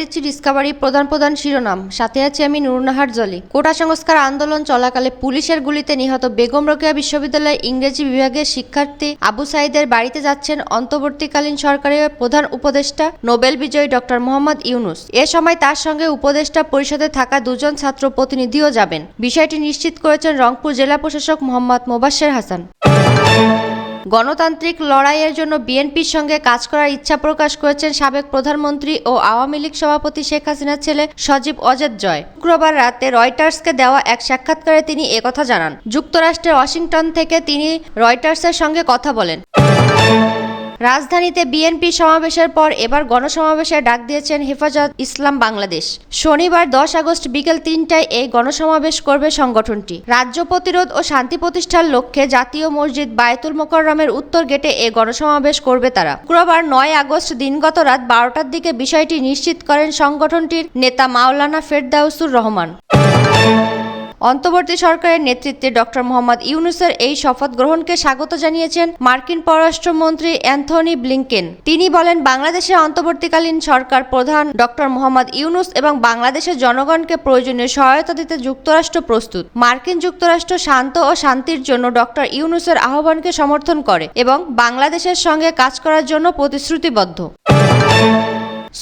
দিচ্ছি ডিসকভারি প্রধান শিরোনাম। সাথে আছি আমি নুরুন্নাহার জলি। কোটা সংস্কার আন্দোলন চলাকালে পুলিশের গুলিতে নিহত বেগম রোকেয়া বিশ্ববিদ্যালয়ের ইংরেজি বিভাগের শিক্ষার্থী আবু সাঈদের বাড়িতে যাচ্ছেন অন্তর্বর্তীকালীন সরকারের প্রধান উপদেষ্টা নোবেল বিজয়ী ডক্টর মোহাম্মদ ইউনূস। এ সময় তার সঙ্গে উপদেষ্টা পরিষদে থাকা দুজন ছাত্র প্রতিনিধিও যাবেন। বিষয়টি নিশ্চিত করেছেন রংপুর জেলা প্রশাসক মোহাম্মদ মোবাশ্বের হাসান। গণতান্ত্রিক লড়াইয়ের জন্য বিএনপির সঙ্গে কাজ করার ইচ্ছা প্রকাশ করেছেন সাবেক প্রধানমন্ত্রী ও আওয়ামী লীগ সভাপতি শেখ হাসিনার ছেলে সজীব অজেদ জয়। শুক্রবার রাতে রয়টার্সকে দেওয়া এক সাক্ষাৎকারে তিনি একথা জানান। যুক্তরাষ্ট্রের ওয়াশিংটন থেকে তিনি রয়টার্সের সঙ্গে কথা বলেন। রাজধানীতে বিএনপি সমাবেশের পর এবার গণসমাবেশের ডাক দিয়েছেন হেফাজত ইসলাম বাংলাদেশ। শনিবার 10 আগস্ট বিকেল 3টায় এই গণসমাবেশ করবে সংগঠনটি। রাজ্য প্রতিরোধ ও শান্তি প্রতিষ্ঠার লক্ষ্যে জাতীয় মসজিদ বায়তুল মোকাররমের উত্তর গেটে এই গণসমাবেশ করবে তারা। শুক্রবার 9 আগস্ট দিনগত রাত 12টার দিকে বিষয়টি নিশ্চিত করেন সংগঠনটির নেতা মাওলানা ফেরদাউসুর রহমান। অন্তর্বর্তী সরকারের নেতৃত্বে ডক্টর মোহাম্মদ ইউনূসের এই শপথ গ্রহণকে স্বাগত জানিয়েছেন মার্কিন পররাষ্ট্রমন্ত্রী অ্যান্থনি ব্লিংকেন। তিনি বলেন, বাংলাদেশের অন্তর্বর্তীকালীন সরকার প্রধান ডক্টর মোহাম্মদ ইউনূস এবং বাংলাদেশের জনগণকে প্রয়োজনীয় সহায়তা দিতে যুক্তরাষ্ট্র প্রস্তুত। মার্কিন যুক্তরাষ্ট্র শান্ত ও শান্তির জন্য ডক্টর ইউনূসের আহ্বানকে সমর্থন করে এবং বাংলাদেশের সঙ্গে কাজ করার জন্য প্রতিশ্রুতিবদ্ধ।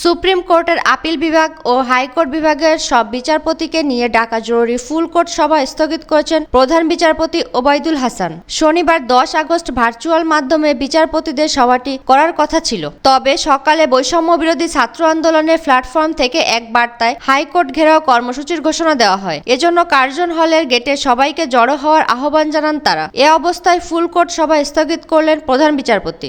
সুপ্রিম কোর্টের আপিল বিভাগ ও হাইকোর্ট বিভাগের সব বিচারপতিকে নিয়ে ডাকা জরুরি ফুল কোর্ট সভা স্থগিত করেছেন প্রধান বিচারপতি ওবায়দুল হাসান। শনিবার 10 আগস্ট ভার্চুয়াল মাধ্যমে বিচারপতিদের সভাটি করার কথা ছিল। তবে সকালে বৈষম্য বিরোধী ছাত্র আন্দোলনের প্ল্যাটফর্ম থেকে এক বার্তায় হাইকোর্ট ঘেরাও কর্মসূচির ঘোষণা দেওয়া হয়। এজন্য কার্জন হলের গেটে সবাইকে জড়ো হওয়ার আহ্বান জানান তারা। এ অবস্থায় ফুল কোর্ট সভা স্থগিত করলেন প্রধান বিচারপতি।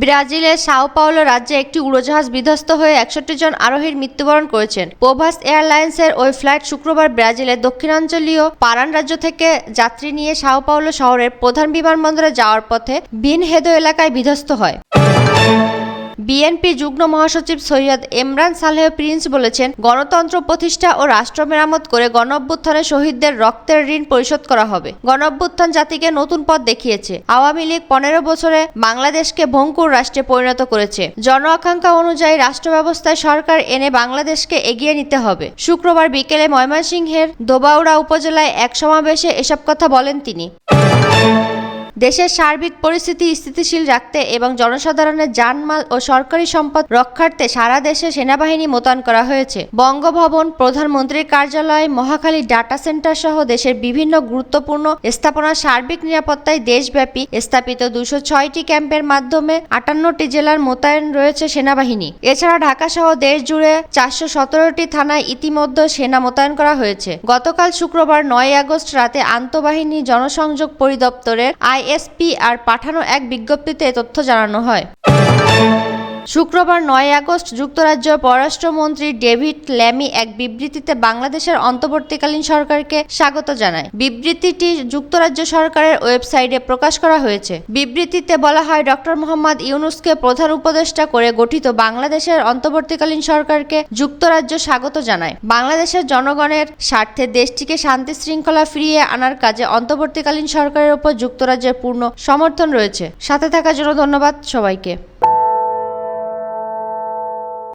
ব্রাজিলের সাও পাওলো রাজ্যে একটি উড়োজাহাজ বিধ্বস্ত হয়ে 61 জন আরোহীর মৃত্যুবরণ করেছেন। প্রভাস এয়ারলাইন্সের ওই ফ্লাইট শুক্রবার ব্রাজিলের দক্ষিণাঞ্চলীয় পারান রাজ্য থেকে যাত্রী নিয়ে সাও পাওলো শহরের প্রধান বিমানবন্দরে যাওয়ার পথে ভিনহেদো এলাকায় বিধ্বস্ত হয়। বিএনপি যুগ্ম মহাসচিব সৈয়দ এমরান সালেহ প্রিন্স বলেছেন, গণতন্ত্র প্রতিষ্ঠা ও রাষ্ট্র মেরামত করে গণঅভ্যুত্থানে শহীদদের রক্তের ঋণ পরিশোধ করা হবে। গণঅভ্যুত্থান জাতিকে নতুন পথ দেখিয়েছে। আওয়ামী লীগ 15 বছরে বাংলাদেশকে ভঙ্গুর রাষ্ট্রে পরিণত করেছে। জন আকাঙ্ক্ষা অনুযায়ী রাষ্ট্র ব্যবস্থায় সরকার এনে বাংলাদেশকে এগিয়ে নিতে হবে। শুক্রবার বিকেলে ময়মনসিংহের দোবাউড়া উপজেলায় এক সমাবেশে এসব কথা বলেন তিনি। দেশের সার্বিক পরিস্থিতি স্থিতিশীল রাখতে এবং জনসাধারণের জানমাল ও সরকারি সম্পদ রক্ষার্থে সারা দেশে সেনাবাহিনী মোতায়েন করা হয়েছে। বঙ্গভবন, প্রধানমন্ত্রীর কার্যালয়, মহাখালী ডাটা সেন্টার সহ দেশের বিভিন্ন গুরুত্বপূর্ণ স্থাপনার সার্বিক নিরাপত্তায় দেশব্যাপী স্থাপিত 206টি ক্যাম্পের মাধ্যমে 58টি জেলার মোতায়েন রয়েছে সেনাবাহিনী। এছাড়া ঢাকা সহ দেশ জুড়ে 417টি থানায় ইতিমধ্যে সেনা মোতায়েন করা হয়েছে। গতকাল শুক্রবার 9 আগস্ট রাতে আন্তঃবাহিনী জনসংযোগ পরিদপ্তরের ISPR পাঠানো এক বিজ্ঞপ্তিতে তথ্য জানানো হয়। শুক্রবার 9 আগস্ট যুক্তরাজ্যের পররাষ্ট্রমন্ত্রী ডেভিড ল্যামি এক বিবৃতিতে বাংলাদেশের অন্তর্বর্তীকালীন সরকারকে স্বাগত জানায়। বিবৃতিটি যুক্তরাজ্য সরকারের ওয়েবসাইটে প্রকাশ করা হয়েছে। বিবৃতিতে বলা হয়, ডক্টর মোহাম্মদ ইউনূসকে প্রধান উপদেষ্টা করে গঠিত বাংলাদেশের অন্তর্বর্তীকালীন সরকারকে যুক্তরাজ্য স্বাগত জানায়। বাংলাদেশের জনগণের স্বার্থে দেশটিকে শান্তি শৃঙ্খলা ফিরিয়ে আনার কাজে অন্তর্বর্তীকালীন সরকারের উপর যুক্তরাজ্যের পূর্ণ সমর্থন রয়েছে। সাথে থাকার জন্য ধন্যবাদ সবাইকে।